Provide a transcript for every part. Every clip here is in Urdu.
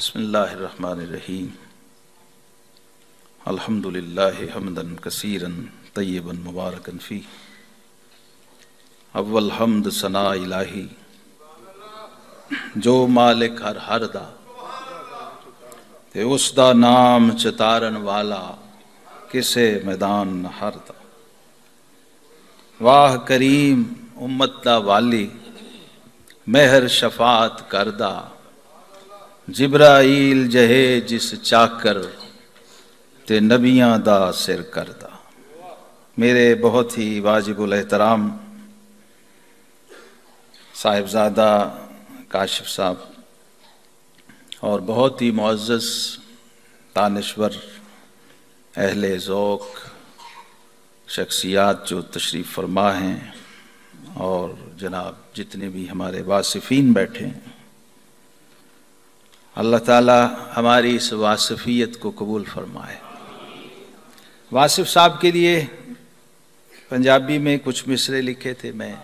بسم اللہ الرحمن الرحیم الحمدللہ حمدن کثیرن طیبا مبارکن فی اول حمد ثنا الہی جو مالک ہر دا تے اس دا نام چتارن والا کسے میدان نہ ہر دا واہ کریم امت دا والی مہر شفاعت کردہ جبرائیل جہے جس چاکر تے نبیاں دا سر کردہ۔ میرے بہت ہی واجب الاحترام صاحبزادہ کاشف صاحب اور بہت ہی معزز دانشور اہل ذوق شخصیات جو تشریف فرما ہیں اور جناب جتنے بھی ہمارے واصفین بیٹھے ہیں، اللہ تعالی ہماری اس واصفیت کو قبول فرمائے۔ واصف صاحب کے لیے پنجابی میں کچھ مصرے لکھے تھے، میں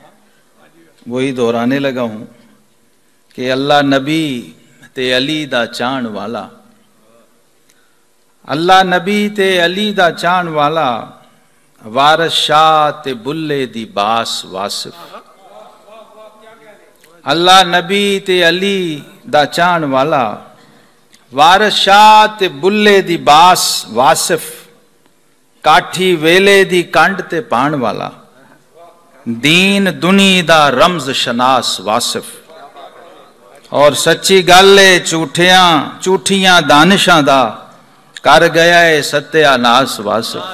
وہی دہرانے لگا ہوں کہ اللہ نبی تے علی دا چان والا، اللہ نبی تے علی دا چان والا، وارث شاہ تے بلے دی باس واصف۔ اللہ نبی تے علی دا چان والا، وارث شاہ تے بلے دی باس واصف، کاٹھی ویلے دی کنڈ تے پان والا، دین دنی دا رمز شناس واصف، اور سچی گلے جھوٹیاں دانشاں دا کر گیا ہے ستیہ ناس واصف۔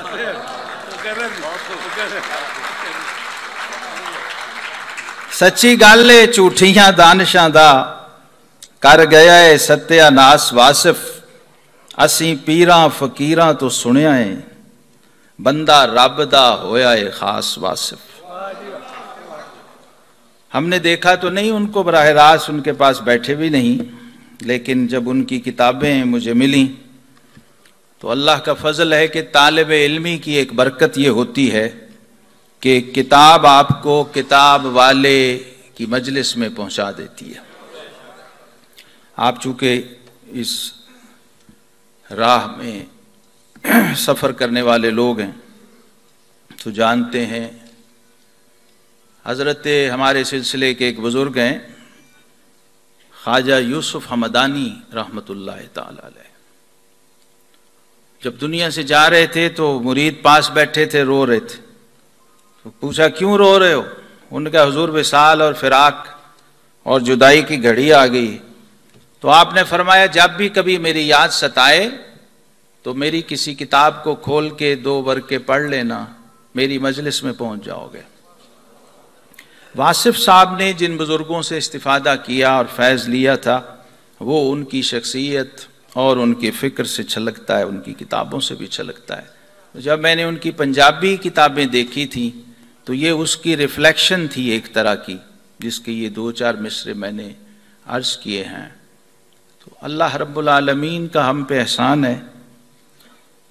سچی گلے جھوٹیاں دانشاں دا کر گیا ہے ستیہ ناس واصف، اسیں پیراں فقیراں تو سنیا ہے بندہ رب دا ہویا ہے خاص واصف۔ ہم نے دیکھا تو نہیں ان کو براہ راست، ان کے پاس بیٹھے بھی نہیں، لیکن جب ان کی کتابیں مجھے ملیں تو اللہ کا فضل ہے کہ طالب علمی کی ایک برکت یہ ہوتی ہے کہ کتاب آپ کو کتاب والے کی مجلس میں پہنچا دیتی ہے۔ آپ چونکہ اس راہ میں سفر کرنے والے لوگ ہیں تو جانتے ہیں، حضرت ہمارے سلسلے کے ایک بزرگ ہیں خواجہ یوسف حمدانی رحمۃ اللہ تعالی علیہ، جب دنیا سے جا رہے تھے تو مرید پاس بیٹھے تھے، رو رہے تھے، تو پوچھا کیوں رو رہے ہو؟ ان کا حضور وصال اور فراق اور جدائی کی گھڑی آ گئی، تو آپ نے فرمایا جب بھی کبھی میری یاد ستائے تو میری کسی کتاب کو کھول کے 2 ورقے پڑھ لینا، میری مجلس میں پہنچ جاؤ گے۔ واصف صاحب نے جن بزرگوں سے استفادہ کیا اور فیض لیا تھا وہ ان کی شخصیت اور ان کی فکر سے چھلکتا ہے، ان کی کتابوں سے بھی چھلکتا ہے۔ جب میں نے ان کی پنجابی کتابیں دیکھی تھیں تو یہ اس کی ریفلیکشن تھی ایک طرح کی، جس کے یہ 2-4 مصرے میں نے عرض کیے ہیں۔ تو اللہ رب العالمین کا ہم پہ احسان ہے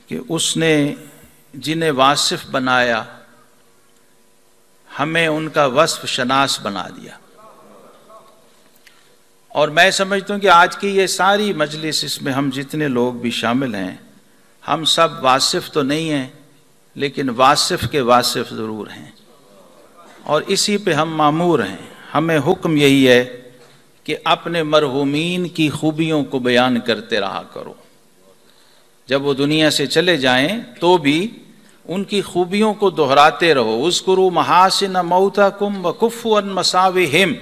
کہ اس نے جنہیں واصف بنایا ہمیں ان کا وصف شناس بنا دیا، اور میں سمجھتا ہوں کہ آج کی یہ ساری مجلس، اس میں ہم جتنے لوگ بھی شامل ہیں، ہم سب واصف تو نہیں ہیں لیکن واصف کے واصف ضرور ہیں، اور اسی پہ ہم مامور ہیں۔ ہمیں حکم یہی ہے کہ اپنے مرحومین کی خوبیوں کو بیان کرتے رہا کرو، جب وہ دنیا سے چلے جائیں تو بھی ان کی خوبیوں کو دہراتے رہو۔ اذکروا محاسن موتاکم وکفوا عن مساوئہم،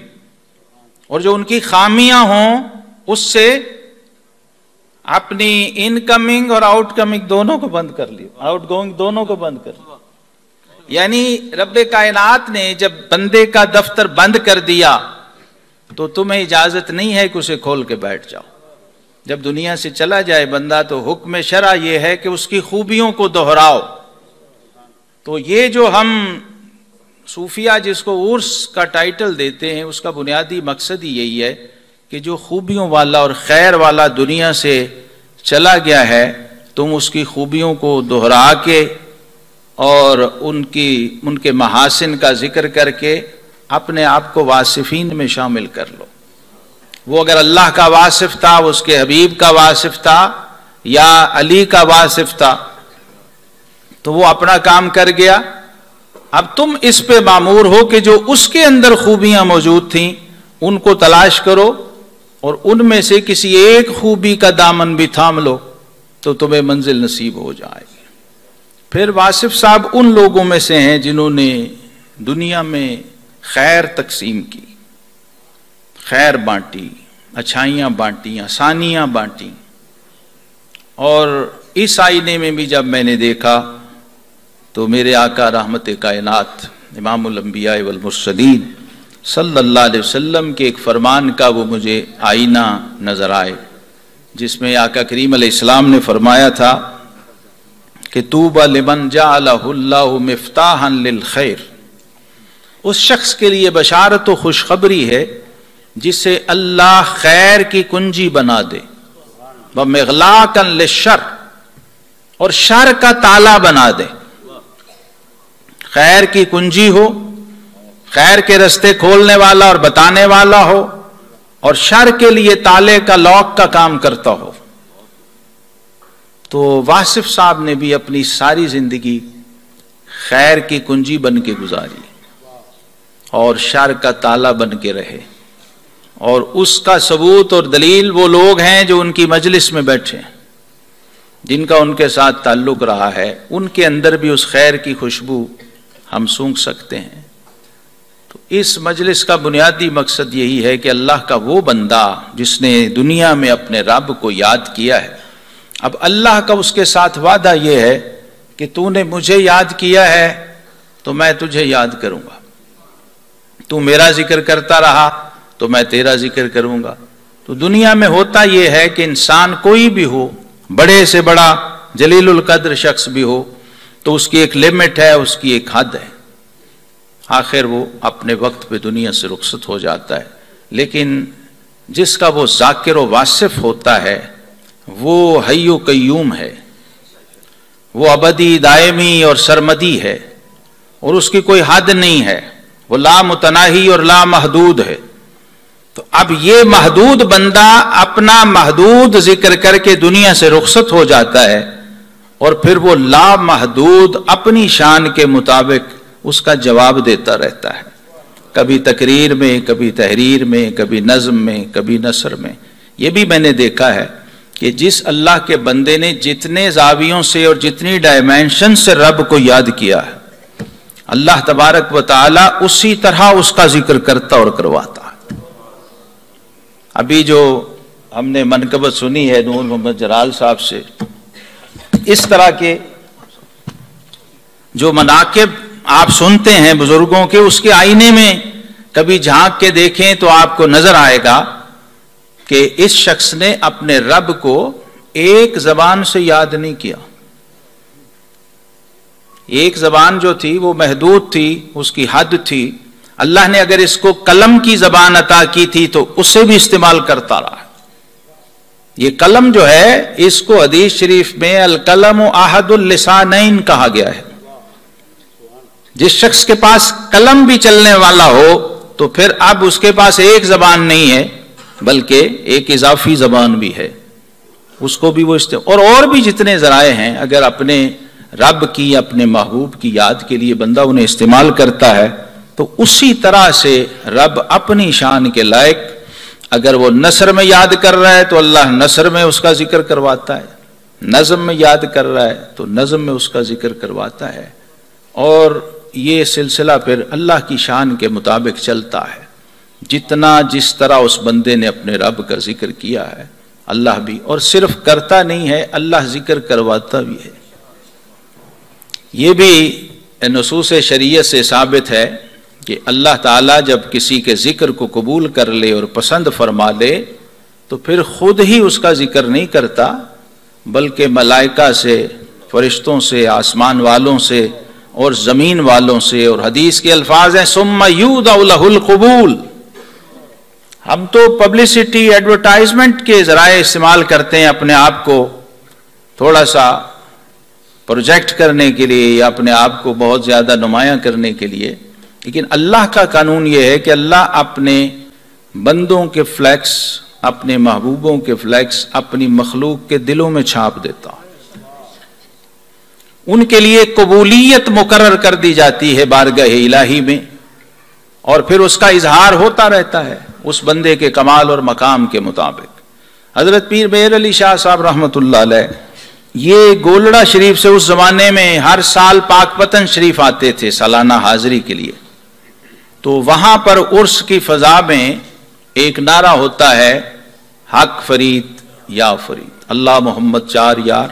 اور جو ان کی خامیاں ہوں اس سے اپنی انکمنگ اور آؤٹ کمنگ دونوں کو بند کر لیو، آؤٹ گوئنگ دونوں کو بند کر لیو۔ یعنی رب کائنات نے جب بندے کا دفتر بند کر دیا تو تمہیں اجازت نہیں ہے کہ اسے کھول کے بیٹھ جاؤ۔ جب دنیا سے چلا جائے بندہ تو حکم شرع یہ ہے کہ اس کی خوبیوں کو دہراؤ۔ تو یہ جو ہم صوفیہ جس کو عرس کا ٹائٹل دیتے ہیں، اس کا بنیادی مقصد ہی یہی ہے کہ جو خوبیوں والا اور خیر والا دنیا سے چلا گیا ہے تم اس کی خوبیوں کو دہرا کے اور ان کے محاسن کا ذکر کر کے اپنے آپ کو واصفین میں شامل کر لو۔ وہ اگر اللہ کا واصف تھا، اس کے حبیب کا واصف تھا یا علی کا واصف تھا تو وہ اپنا کام کر گیا. اب تم اس پہ مامور ہو کہ جو اس کے اندر خوبیاں موجود تھیں ان کو تلاش کرو اور ان میں سے کسی ایک خوبی کا دامن بھی تھام لو تو تمہیں منزل نصیب ہو جائے گی. پھر واصف صاحب ان لوگوں میں سے ہیں جنہوں نے دنیا میں خیر تقسیم کی، خیر بانٹی، اچھائیاں بانٹی، آسانیاں بانٹی. اور اس آئینے میں بھی جب میں نے دیکھا تو میرے آقا رحمت کائنات امام الانبیاء والمرسلین صلی اللہ علیہ وسلم کے ایک فرمان کا وہ مجھے آئینہ نظر آئے، جس میں آقا کریم علیہ السلام نے فرمایا تھا کہ طوبی لمن جعلہ اللہ مفتاحا للخیر. اس شخص کے لیے بشارت و خوشخبری ہے جسے اللہ خیر کی کنجی بنا دے، ومغلاقا للشر، اور شر کا تالا بنا دے. خیر کی کنجی ہو، خیر کے رستے کھولنے والا اور بتانے والا ہو، اور شر کے لیے تالے کا لاک کا کام کرتا ہو. تو واصف صاحب نے بھی اپنی ساری زندگی خیر کی کنجی بن کے گزاری اور شر کا تالا بن کے رہے. اور اس کا ثبوت اور دلیل وہ لوگ ہیں جو ان کی مجلس میں بیٹھے ہیں، جن کا ان کے ساتھ تعلق رہا ہے. ان کے اندر بھی اس خیر کی خوشبو ہم سونگھ سکتے ہیں. تو اس مجلس کا بنیادی مقصد یہی ہے کہ اللہ کا وہ بندہ جس نے دنیا میں اپنے رب کو یاد کیا ہے، اب اللہ کا اس کے ساتھ وعدہ یہ ہے کہ تو نے مجھے یاد کیا ہے تو میں تجھے یاد کروں گا. تو میرا ذکر کرتا رہا تو میں تیرا ذکر کروں گا. تو دنیا میں ہوتا یہ ہے کہ انسان کوئی بھی ہو، بڑے سے بڑا جلیل القدر شخص بھی ہو، تو اس کی ایک لمٹ ہے، اس کی ایک حد ہے. آخر وہ اپنے وقت پہ دنیا سے رخصت ہو جاتا ہے. لیکن جس کا وہ ذاکر و واصف ہوتا ہے وہ حی و قیوم ہے، وہ ابدی دائمی اور سرمدی ہے، اور اس کی کوئی حد نہیں ہے. وہ لا متناہی اور لا محدود ہے. تو اب یہ محدود بندہ اپنا محدود ذکر کر کے دنیا سے رخصت ہو جاتا ہے، اور پھر وہ لا محدود اپنی شان کے مطابق اس کا جواب دیتا رہتا ہے، کبھی تقریر میں، کبھی تحریر میں، کبھی نظم میں، کبھی نثر میں. یہ بھی میں نے دیکھا ہے کہ جس اللہ کے بندے نے جتنے زاویوں سے اور جتنی ڈائمینشن سے رب کو یاد کیا ہے، اللہ تبارک و تعالی اسی طرح اس کا ذکر کرتا اور کرواتا ہے. ابھی جو ہم نے منقبت سنی ہے نور محمد جلال صاحب سے، اس طرح کے جو مناقب آپ سنتے ہیں بزرگوں کے، اس کے آئینے میں کبھی جھانک کے دیکھیں تو آپ کو نظر آئے گا کہ اس شخص نے اپنے رب کو ایک زبان سے یاد نہیں کیا. ایک زبان جو تھی وہ محدود تھی، اس کی حد تھی. اللہ نے اگر اس کو قلم کی زبان عطا کی تھی تو اسے بھی استعمال کرتا رہا. یہ قلم جو ہے، اس کو حدیث شریف میں القلم احد اللسانین کہا گیا ہے. جس شخص کے پاس قلم بھی چلنے والا ہو تو پھر اب اس کے پاس ایک زبان نہیں ہے بلکہ ایک اضافی زبان بھی ہے. اس کو بھی وہ اور بھی جتنے ذرائع ہیں، اگر اپنے رب کی، اپنے محبوب کی یاد کے لیے بندہ انہیں استعمال کرتا ہے تو اسی طرح سے رب اپنی شان کے لائق، اگر وہ نثر میں یاد کر رہا ہے تو اللہ نثر میں اس کا ذکر کرواتا ہے، نظم میں یاد کر رہا ہے تو نظم میں اس کا ذکر کرواتا ہے. اور یہ سلسلہ پھر اللہ کی شان کے مطابق چلتا ہے. جتنا جس طرح اس بندے نے اپنے رب کا ذکر کیا ہے، اللہ بھی، اور صرف کرتا نہیں ہے، اللہ ذکر کرواتا بھی ہے. یہ بھی نصوص شریعت سے ثابت ہے کہ اللہ تعالیٰ جب کسی کے ذکر کو قبول کر لے اور پسند فرما لے تو پھر خود ہی اس کا ذکر نہیں کرتا بلکہ ملائکہ سے، فرشتوں سے، آسمان والوں سے اور زمین والوں سے. اور حدیث کے الفاظ ہیں ثم یودع لہ القبول. ہم تو پبلسٹی، ایڈورٹائزمنٹ کے ذرائع استعمال کرتے ہیں اپنے آپ کو تھوڑا سا پروجیکٹ کرنے کے لیے یا اپنے آپ کو بہت زیادہ نمایاں کرنے کے لیے. لیکن اللہ کا قانون یہ ہے کہ اللہ اپنے بندوں کے فلیکس، اپنے محبوبوں کے فلیکس اپنی مخلوق کے دلوں میں چھاپ دیتا، ان کے لیے قبولیت مقرر کر دی جاتی ہے بارگاہ الہی میں، اور پھر اس کا اظہار ہوتا رہتا ہے اس بندے کے کمال اور مقام کے مطابق۔ حضرت پیر مہر علی شاہ صاحب رحمۃ اللہ علیہ یہ گولڑا شریف سے اس زمانے میں ہر سال پاک پتن شریف آتے تھے سالانہ حاضری کے لیے، تو وہاں پر عرس کی فضا میں ایک نعرہ ہوتا ہے، حق فرید یا فرید، اللہ محمد چار یار،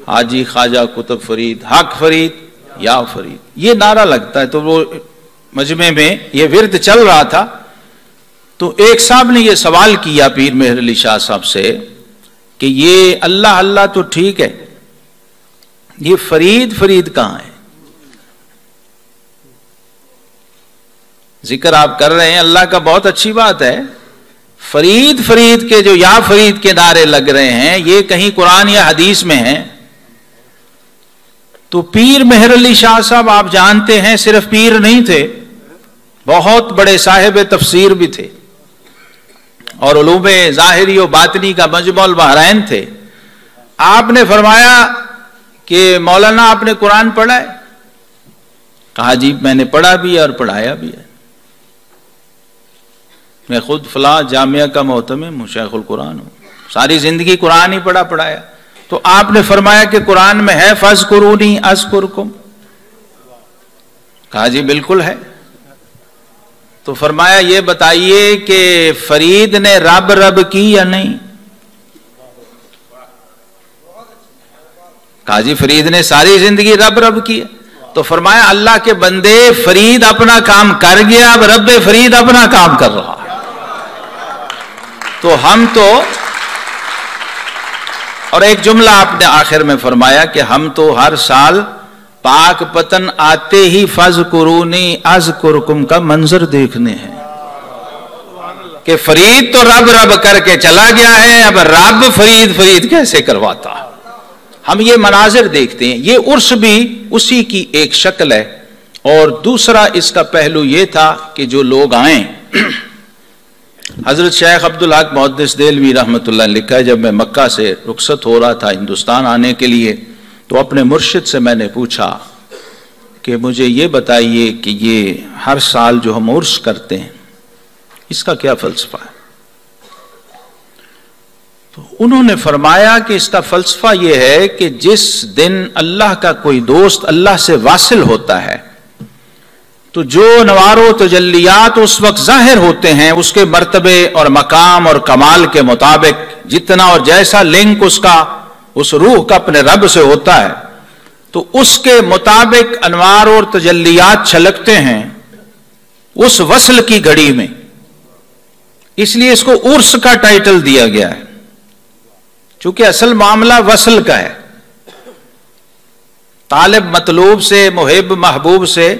حاجی خواجہ قطب فرید، حق فرید یا فرید، یہ نعرہ لگتا ہے۔ تو وہ مجمع میں یہ ورد چل رہا تھا، تو ایک صاحب نے یہ سوال کیا پیر مہر علی شاہ صاحب سے کہ یہ اللہ اللہ تو ٹھیک ہے، یہ فرید فرید کہاں ہے؟ ذکر آپ کر رہے ہیں اللہ کا، بہت اچھی بات ہے، فرید فرید کے جو یا فرید کے نعرے لگ رہے ہیں یہ کہیں قرآن یا حدیث میں ہیں؟ تو پیر مہر علی شاہ صاحب آپ جانتے ہیں صرف پیر نہیں تھے، بہت بڑے صاحب تفسیر بھی تھے، اور علوم ظاہری و باطنی کا مجمع البحرین تھے۔ آپ نے فرمایا کہ مولانا آپ نے قرآن پڑھا ہے؟ کہا جی میں نے پڑھا بھی ہے اور پڑھایا بھی ہے، میں خود فلاں جامعہ کا محتمم ہوں، شیخ القرآن ہوں، ساری زندگی قرآن ہی پڑھایا۔ تو آپ نے فرمایا کہ قرآن میں ہے فاذکرونی اذکرکم؟ کہا جی بالکل ہے۔ تو فرمایا یہ بتائیے کہ فرید نے رب رب کی یا نہیں؟ کہا جی فرید نے ساری زندگی رب رب کی ہے۔ تو فرمایا اللہ کے بندے، فرید اپنا کام کر گیا، اب رب فرید اپنا کام کر رہا۔ تو ہم تو، اور ایک جملہ آپ نے آخر میں فرمایا کہ ہم تو ہر سال پاک پتن آتے ہی فاذکرونی اذکرکم کا منظر دیکھنے ہیں کہ فرید تو رب رب کر کے چلا گیا ہے، اب رب فرید فرید کیسے کرواتا۔ ہم یہ مناظر دیکھتے ہیں، یہ عرس بھی اسی کی ایک شکل ہے۔ اور دوسرا اس کا پہلو یہ تھا کہ جو لوگ آئیں، حضرت شیخ عبدالحق محدث دہلوی رحمۃ اللہ نے لکھا ہے، جب میں مکہ سے رخصت ہو رہا تھا ہندوستان آنے کے لیے تو اپنے مرشد سے میں نے پوچھا کہ مجھے یہ بتائیے کہ یہ ہر سال جو ہم عرس کرتے ہیں اس کا کیا فلسفہ ہے؟ تو انہوں نے فرمایا کہ اس کا فلسفہ یہ ہے کہ جس دن اللہ کا کوئی دوست اللہ سے واصل ہوتا ہے تو جو انوار و تجلیات اس وقت ظاہر ہوتے ہیں اس کے مرتبے اور مقام اور کمال کے مطابق، جتنا اور جیسا لنک اس کا اس روح کا اپنے رب سے ہوتا ہے، تو اس کے مطابق انوار اور تجلیات چھلکتے ہیں اس وصل کی گھڑی میں۔ اس لیے اس کو عرس کا ٹائٹل دیا گیا ہے، چونکہ اصل معاملہ وصل کا ہے۔ طالب مطلوب سے، محب محبوب سے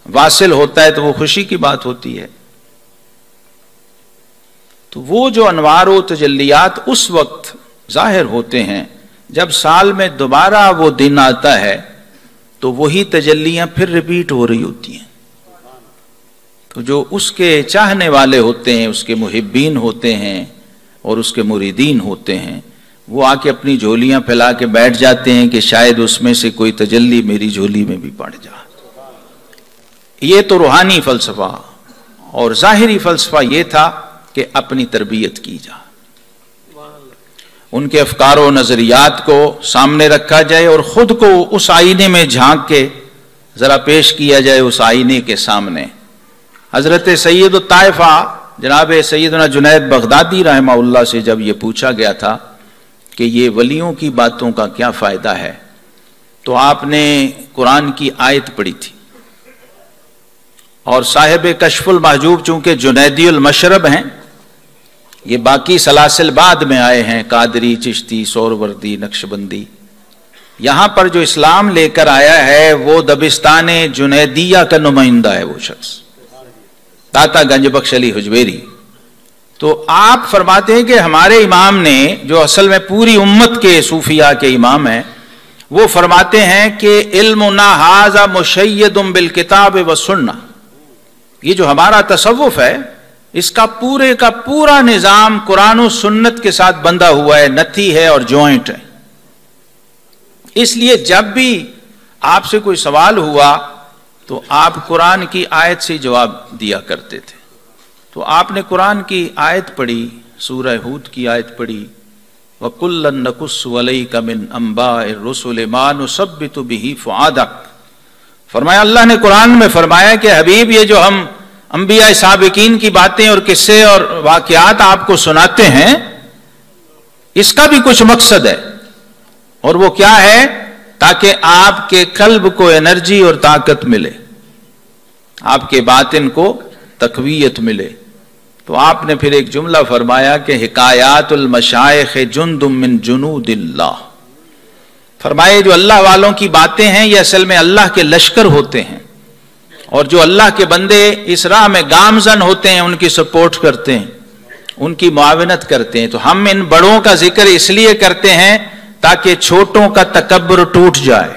واصل ہوتا ہے تو وہ خوشی کی بات ہوتی ہے۔ تو وہ جو انوار و تجلیات اس وقت ظاہر ہوتے ہیں جب سال میں دوبارہ وہ دن آتا ہے تو وہی تجلیاں پھر ریپیٹ ہو رہی ہوتی ہیں۔ تو جو اس کے چاہنے والے ہوتے ہیں، اس کے محبین ہوتے ہیں اور اس کے مریدین ہوتے ہیں، وہ آ کے اپنی جھولیاں پھیلا کے بیٹھ جاتے ہیں کہ شاید اس میں سے کوئی تجلی میری جھولی میں بھی پڑ جائے۔ یہ تو روحانی فلسفہ، اور ظاہری فلسفہ یہ تھا کہ اپنی تربیت کی جائے، ان کے افکار و نظریات کو سامنے رکھا جائے اور خود کو اس آئینے میں جھانک کے ذرا پیش کیا جائے اس آئینے کے سامنے۔ حضرت سید الطائفہ جناب سیدنا جنید بغدادی رحمہ اللہ سے جب یہ پوچھا گیا تھا کہ یہ ولیوں کی باتوں کا کیا فائدہ ہے، تو آپ نے قرآن کی آیت پڑھی تھی، اور صاحب کشف المحجوب چونکہ جنیدی المشرب ہیں، یہ باقی سلاسل بعد میں آئے ہیں، قادری، چشتی، سہروردی، نقشبندی، یہاں پر جو اسلام لے کر آیا ہے وہ دبستان جنیدیہ کا نمائندہ ہے، وہ شخص داتا گنج بخش علی حجویری۔ تو آپ فرماتے ہیں کہ ہمارے امام نے، جو اصل میں پوری امت کے صوفیاء کے امام ہیں، وہ فرماتے ہیں کہ علمنا ھذا مشید بالکتاب والسنہ، یہ جو ہمارا تصوف ہے اس کا پورے کا پورا نظام قرآن و سنت کے ساتھ بندھا ہوا ہے، نتھی ہے اور جوائنٹ ہے۔ اس لیے جب بھی آپ سے کوئی سوال ہوا تو آپ قرآن کی آیت سے جواب دیا کرتے تھے۔ تو آپ نے قرآن کی آیت پڑھی، سورہ ہود کی آیت پڑھی، وَكُلًّا نَقُصُّ عَلَيْكَ مِنْ أَنْبَاءِ الرُّسُلِ مَا نُثَبِّتُ بِهِ فُؤَادَكَ۔ فرمایا اللہ نے قرآن میں فرمایا کہ حبیب یہ جو ہم انبیاء سابقین کی باتیں اور قصے اور واقعات آپ کو سناتے ہیں، اس کا بھی کچھ مقصد ہے، اور وہ کیا ہے؟ تاکہ آپ کے قلب کو انرجی اور طاقت ملے، آپ کے باطن کو تقویت ملے۔ تو آپ نے پھر ایک جملہ فرمایا کہ حکایات المشائخ جند من جنود اللہ، فرمائے جو اللہ والوں کی باتیں ہیں یہ اصل میں اللہ کے لشکر ہوتے ہیں، اور جو اللہ کے بندے اس راہ میں گامزن ہوتے ہیں ان کی سپورٹ کرتے ہیں، ان کی معاونت کرتے ہیں۔ تو ہم ان بڑوں کا ذکر اس لیے کرتے ہیں تاکہ چھوٹوں کا تکبر ٹوٹ جائے،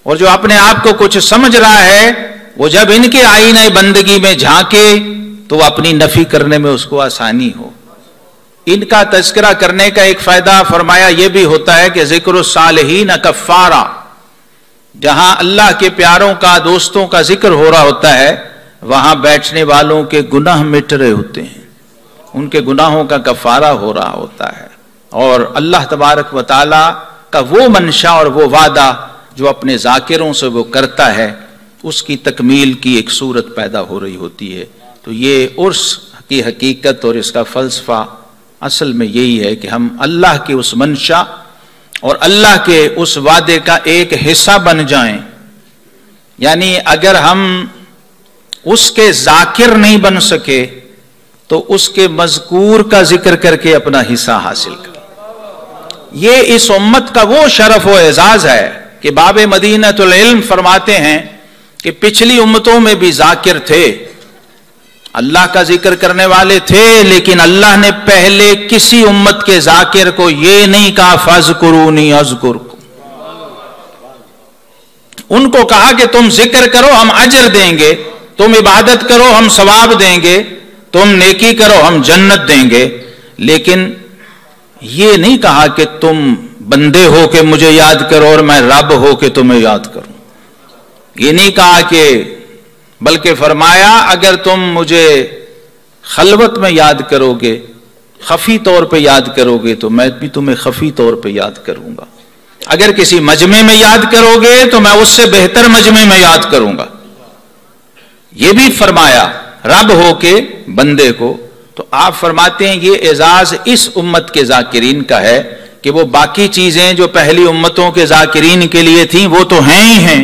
اور جو اپنے آپ کو کچھ سمجھ رہا ہے وہ جب ان کے آئینہ بندگی میں جھانکے تو وہ اپنی نفی کرنے میں اس کو آسانی ہو۔ ان کا تذکرہ کرنے کا ایک فائدہ فرمایا یہ بھی ہوتا ہے کہ ذکر الصالحین کفارہ، جہاں اللہ کے پیاروں کا، دوستوں کا ذکر ہو رہا ہوتا ہے، وہاں بیٹھنے والوں کے گناہ مٹ رہے ہوتے ہیں، ان کے گناہوں کا کفارہ ہو رہا ہوتا ہے، اور اللہ تبارک و تعالی کا وہ منشا اور وہ وعدہ جو اپنے ذاکروں سے وہ کرتا ہے، اس کی تکمیل کی ایک صورت پیدا ہو رہی ہوتی ہے۔ تو یہ عرس کی حقیقت اور اس کا فلسفہ اصل میں یہی ہے کہ ہم اللہ کے اس منشا اور اللہ کے اس وعدے کا ایک حصہ بن جائیں۔ یعنی اگر ہم اس کے ذاکر نہیں بن سکے تو اس کے مذکور کا ذکر کر کے اپنا حصہ حاصل کریں۔ یہ اس امت کا وہ شرف و اعزاز ہے کہ باب مدینۃ العلم فرماتے ہیں کہ پچھلی امتوں میں بھی ذاکر تھے، اللہ کا ذکر کرنے والے تھے، لیکن اللہ نے پہلے کسی امت کے ذاکر کو یہ نہیں کہا فَاذْكُرُونِي أَذْكُرْكُمْ، ان کو کہا کہ تم ذکر کرو ہم اجر دیں گے، تم عبادت کرو ہم ثواب دیں گے، تم نیکی کرو ہم جنت دیں گے، لیکن یہ نہیں کہا کہ تم بندے ہو کے مجھے یاد کرو اور میں رب ہو کے تمہیں یاد کروں، یہ نہیں کہا کہ، بلکہ فرمایا اگر تم مجھے خلوت میں یاد کرو گے، خفی طور پہ یاد کرو گے تو میں بھی تمہیں خفی طور پہ یاد کروں گا، اگر کسی مجمع میں یاد کرو گے تو میں اس سے بہتر مجمع میں یاد کروں گا۔ یہ بھی فرمایا رب ہو کے بندے کو۔ تو آپ فرماتے ہیں یہ اعزاز اس امت کے ذاکرین کا ہے کہ وہ باقی چیزیں جو پہلی امتوں کے ذاکرین کے لیے تھیں وہ تو ہیں ہی ہیں،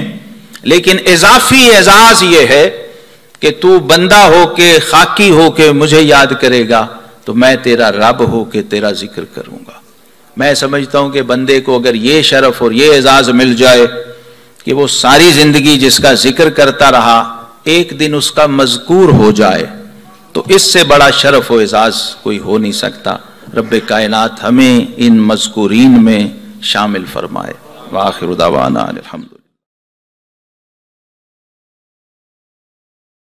لیکن اضافی اعزاز یہ ہے کہ تو بندہ ہو کے، خاکی ہو کے مجھے یاد کرے گا تو میں تیرا رب ہو کے تیرا ذکر کروں گا۔ میں سمجھتا ہوں کہ بندے کو اگر یہ شرف اور یہ اعزاز مل جائے کہ وہ ساری زندگی جس کا ذکر کرتا رہا ایک دن اس کا مذکور ہو جائے، تو اس سے بڑا شرف و اعزاز کوئی ہو نہیں سکتا۔ رب کائنات ہمیں ان مذکورین میں شامل فرمائے۔ وآخر دعوانا الحمد للہ۔